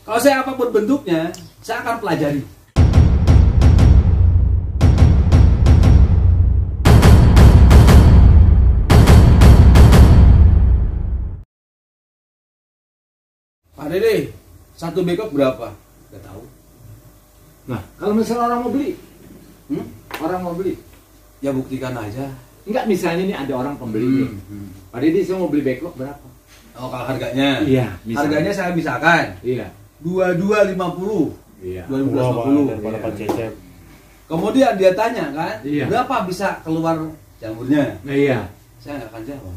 Kalau saya apapun bentuknya, saya akan pelajari. Pak Dede, satu backlog berapa? Gak tahu. Nah, kalau misalnya orang mau beli, orang mau beli, Ya buktikan aja. enggak misalnya nih ada orang pembeli nih. Pak Dede, saya mau beli backlog berapa? Oh, kalau harganya? Iya, misalnya. Harganya saya misalkan Iya. 2250. Iya. 2250. Daripada Pak Cecep. Kemudian dia tanya kan, Iya. berapa bisa keluar jamurnya? Nah, iya. Saya nggak akan jawab.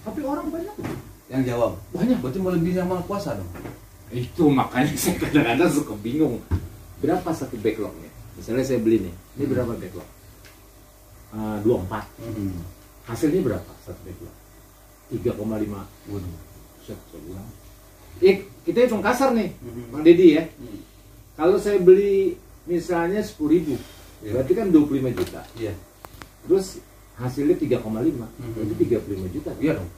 Tapi orang banyak. Yang jawab Banyak. berarti melebihi amal puasa dong. Itu makanya saya kadang-kadang suka bingung. Berapa satu backlognya? Misalnya saya beli nih, ini berapa backlog? 24. Hasilnya berapa satu backlog? 3,5. Waduh. Saya bilang. Kita hitung kasar nih, Bang Deddy ya. Kalau saya beli misalnya 10.000, berarti kan 25 juta. Iya. Terus hasilnya 3,5, berarti 35 juta. Iya dong.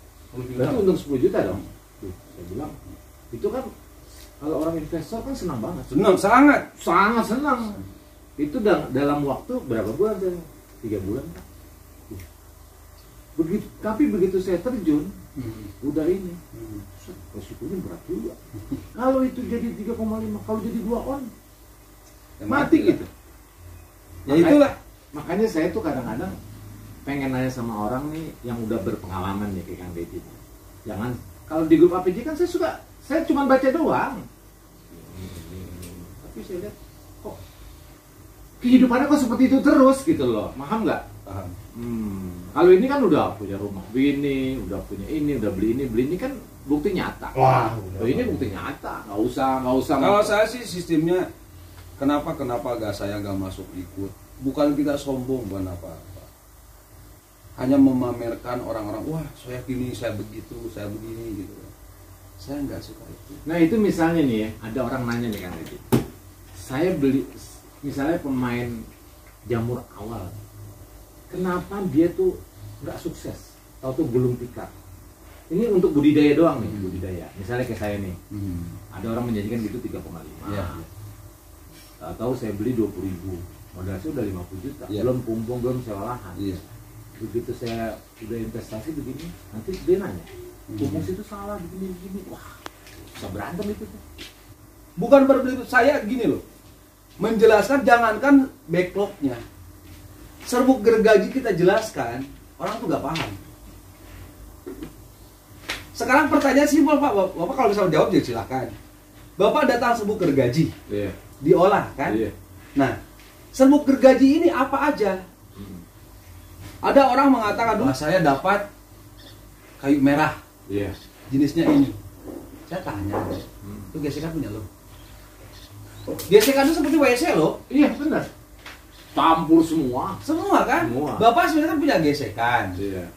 Berarti untung 10 juta dong. Tuh, saya bilang, itu kan kalau orang investor kan senang banget. Senang sangat. Sangat senang. Itu dalam waktu berapa bulan? 3 bulan. Begitu, tapi begitu saya terjun, udah ini, resikonya berat juga. Kalau itu jadi 3,5, kalau jadi 2 on, Ya, mati gitu. Ya itulah. Makanya saya tuh kadang-kadang pengen nanya sama orang nih yang udah berpengalaman nih kayak Kang Deddy. Jangan, kalau di grup APJ kan saya cuma baca doang. Tapi saya lihat kok kehidupannya kok seperti itu terus gitu loh. Paham nggak? Paham. Kalau ini kan udah punya rumah bini, udah punya ini, udah beli ini kan bukti nyata. Wah, ini bukti nyata. Nggak usah. Kalau saya sih sistemnya kenapa saya nggak masuk ikut? Bukan kita sombong, bukan apa-apa. Hanya memamerkan orang-orang, wah saya gini, saya begitu, saya begini gitu. Saya nggak suka itu. Nah itu misalnya nih ya, ada orang nanya nih Kang Deddy. Saya beli, misalnya pemain jamur awal, kenapa dia tuh nggak sukses? Tahu tuh gulung tikar. Ini untuk budidaya doang nih, budidaya. Misalnya kayak saya nih, ada orang menjanjikan gitu 3,5. Iya. Tahu saya beli 20.000, modal saya udah 50 juta, belum pumpung, belum sewa lahan. Iya. Begitu saya udah investasi begini, nanti dia nanya, pumpung situ salah begini, wah bisa berantem itu tuh. Bukan berarti saya gini loh, menjelaskan jangankan backlognya, serbuk gergaji kita jelaskan, orang tuh nggak paham. Sekarang pertanyaan simpel Pak, Bapak kalau bisa jawab ya silakan. Bapak datang serbuk gergaji, diolah kan? Nah, serbuk gergaji ini apa aja? Ada orang mengatakan, wah saya dapat kayu merah, jenisnya ini. Saya tanya, itu gesekan punya lo? Gesekan itu seperti WC loh. Iya benar. Campur semua. Semua kan? Semua. Bapak sebenarnya kan punya gesekan. Iya.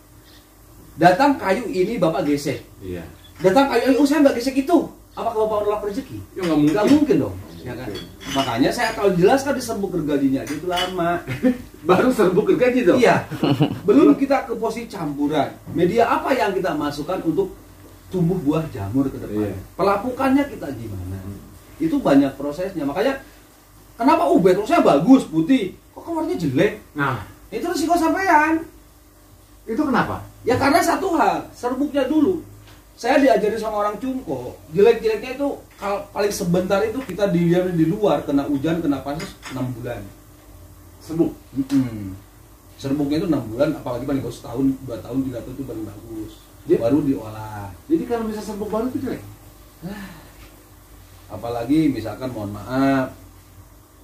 Datang kayu ini Bapak gesek. Iya. Datang kayu ini, oh saya nggak gesek itu. Apakah Bapak menolak rezeki? Ya nggak mungkin. Nggak mungkin dong. Ya kan? Makanya saya kalau jelaskan di serbuk gergajinya aja itu lama. Baru serbuk gergaji dong. Iya. Belum kita ke posisi campuran. Media apa yang kita masukkan untuk tumbuh buah jamur ke depan? Iya. Pelapukannya kita gimana? Itu banyak prosesnya. Makanya kenapa backlognya bagus putih, kok keluarnya jelek? Nah, Itu risiko sampean. itu kenapa? Ya karena satu hal, serbuknya dulu. Saya diajari sama orang Cungko, jelek-jeleknya itu paling sebentar itu kita diam di luar, kena hujan, kena panas 6 bulan. Serbuk. Serbuknya itu 6 bulan, apalagi paling bagus setahun, 2 tahun, 3 tahun itu paling bagus. Baru diolah. Jadi kalau misalnya serbuk baru itu jelek. Apalagi misalkan mohon maaf,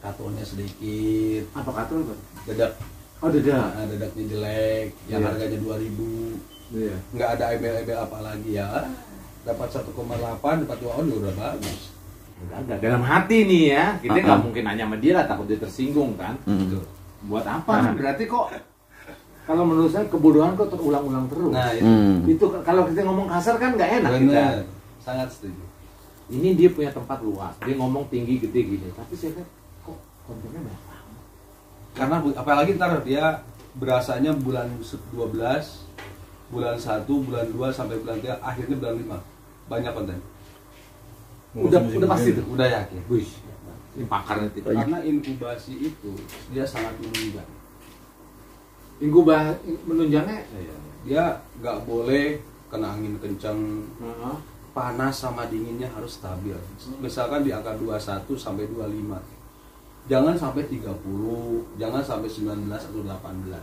katulnya sedikit, Apa kata lu? dedak, Oh dada. dedaknya jelek, yang Iya. harganya 2.000. Iya. Nggak ada embel-embel apa lagi ya, dapat 1,8 dapat 2 on udah bagus. Enggak, dalam hati nih ya, kita nggak mungkin nanya sama dia lah, takut dia tersinggung kan. Buat apa? Berarti kok kalau menurut saya kebodohan kok terulang-ulang terus. Nah Itu kalau kita ngomong kasar kan nggak enak kita. benar, sangat setuju. Ini dia punya tempat luas, dia ngomong tinggi gede gini, tapi saya lihat kok kontennya banyak banget. Karena apalagi ntar dia berasanya bulan 12, bulan 1, bulan 2 sampai bulan 3, akhirnya bulan 5 banyak konten. Udah pasti tuh, udah yakin. Wih, ini pakar nanti. Karena inkubasi itu dia sangat menunjang. Menunjangnya Dia nggak boleh kena angin kencang, panas sama dinginnya harus stabil. Misalkan di angka 21 sampai 25. Jangan sampai 30, jangan sampai 19 atau 18.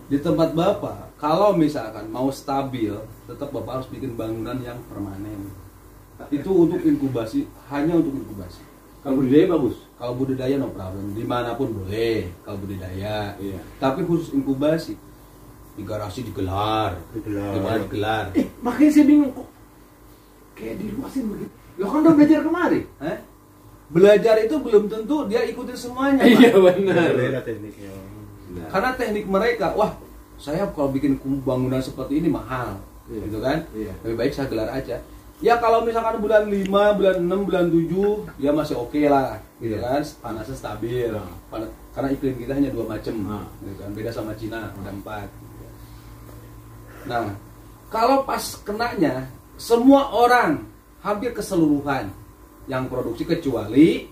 Di tempat Bapak, kalau misalkan mau stabil, tetap Bapak harus bikin bangunan yang permanen. Itu untuk inkubasi, hanya untuk inkubasi. kalau budidaya bagus. Kalau budidaya no problem, dimanapun boleh kalau budidaya. Iya. Tapi khusus inkubasi, di garasi digelar. Di mana digelar. Makanya saya bingung kok kayak diluasin begitu. Lo kan udah belajar kemari. Belajar itu belum tentu dia ikutin semuanya. Iya benar. Beda tekniknya. Karena teknik mereka, wah saya kalau bikin bangunan seperti ini mahal, gitu kan? Iya. Lebih baik saya gelar aja. Ya kalau misalkan bulan 5, bulan 6, bulan 7, ya masih oke lah, gitu kan? Panasnya stabil. Karena iklim kita hanya 2 macam, gitu kan? Beda sama Cina, ada 4. Nah, kalau pas kenanya, semua orang hampir keseluruhan yang produksi kecuali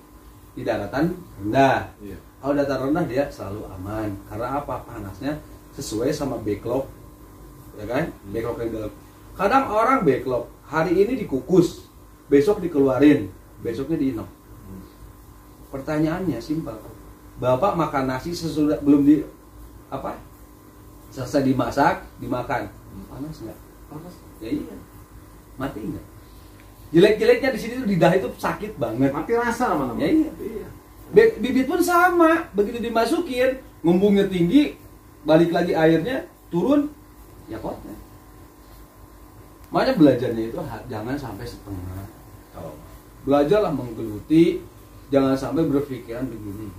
di daratan rendah. Iya. Kalau dataran rendah dia selalu aman. Karena apa? Panasnya sesuai sama backlog, ya kan? Backlog yang dalam. Kadang orang backlog hari ini dikukus, besok dikeluarin, besoknya diinok. Pertanyaannya simpel. Bapak makan nasi sesudah belum di apa? Selesai dimasak, dimakan. Panas nggak? Panas. Ya iya. Mati nggak? Jelek-jeleknya di sini tuh lidah itu sakit banget. Mati rasa lama-lama. Ya iya. Bibit pun sama, begitu dimasukin, ngembungnya tinggi, balik lagi airnya turun, ya kotnya. Makanya belajarnya itu jangan sampai setengah. Belajarlah menggeluti, jangan sampai berpikiran begini.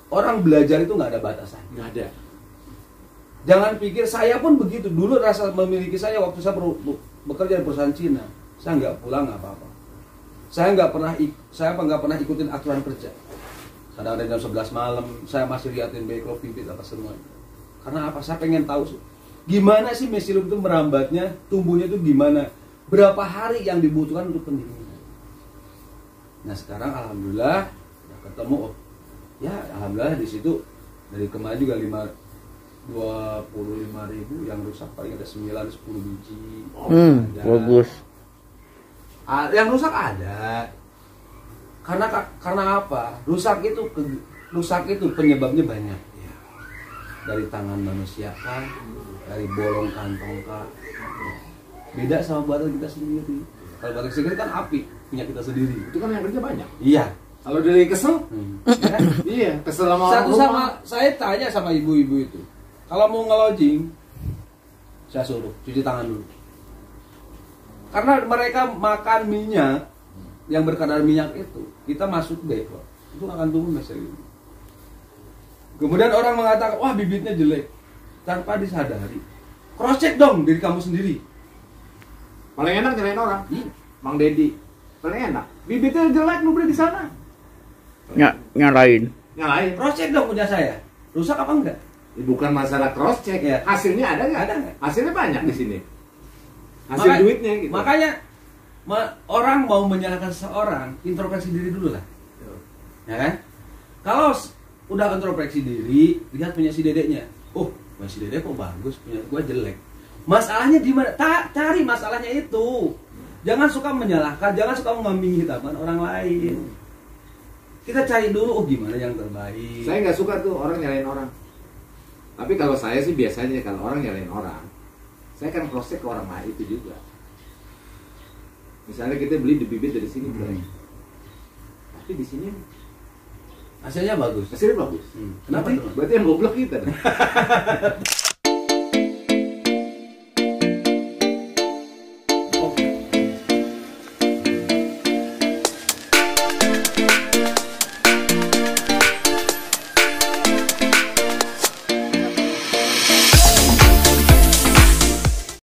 Orang belajar itu nggak ada batasan. Nggak ada. Jangan pikir saya pun begitu. Dulu rasa memiliki saya waktu saya bekerja di perusahaan Cina, saya nggak pulang nggak apa-apa. Saya nggak pernah ikutin aturan kerja. Kadang-kadang jam 11 malam saya masih liatin backlog bibit apa semua. Karena apa? Saya pengen tahu gimana sih mesilum itu merambatnya, tumbuhnya itu gimana, berapa hari yang dibutuhkan untuk pendinginan. Nah sekarang alhamdulillah udah ketemu, ya alhamdulillah di situ dari kemarin juga 25.000 yang rusak paling ada 9-10 biji. Bagus. Yang rusak ada. Karena apa? Rusak itu penyebabnya banyak. Dari tangan manusia kan, dari bolong kantong kah. Beda sama buatan kita sendiri. Kalau buatan sendiri kan api punya kita sendiri. Itu kan yang kerja banyak. Iya. Kalau dari kesel, Ya? iya kesel sama orang rumah. Saya tanya sama ibu-ibu itu, kalau mau ngelojing, saya suruh cuci tangan dulu. Karena mereka makan minyak yang berkadar minyak itu, kita masuk backlog, itu akan tumbuh mesilum. Kemudian orang mengatakan, wah bibitnya jelek, tanpa disadari, cross check dong diri kamu sendiri. Paling enak nyalain orang. Mang Dedi. Paling enak. Bibitnya jelek lu beli di sana. Nyalain. Nyalain. Cross check dong punya saya, rusak apa enggak? Bukan masalah cross check Ya. Hasilnya ada nggak? Ada nggak? Hasilnya banyak di sini. Hasil duitnya gitu. Makanya orang mau menyalahkan seseorang, introspeksi diri dulu lah. Ya kan? Kalau udah introspeksi diri, lihat punya si dedeknya. Oh, punya si dedek kok bagus, punya gua jelek. Masalahnya di mana? Cari masalahnya itu. Jangan suka menyalahkan, jangan suka mengambing hitamkan orang lain. Kita cari dulu, oh gimana yang terbaik. Saya nggak suka tuh orang nyalain orang. Tapi kalau saya sih biasanya kalau orang nyalain orang, saya kan cross check ke orang lain itu juga. Misalnya kita beli bibit dari sini, tapi di sini hasilnya bagus. Hasilnya bagus. Kenapa? Berarti yang goblok kita.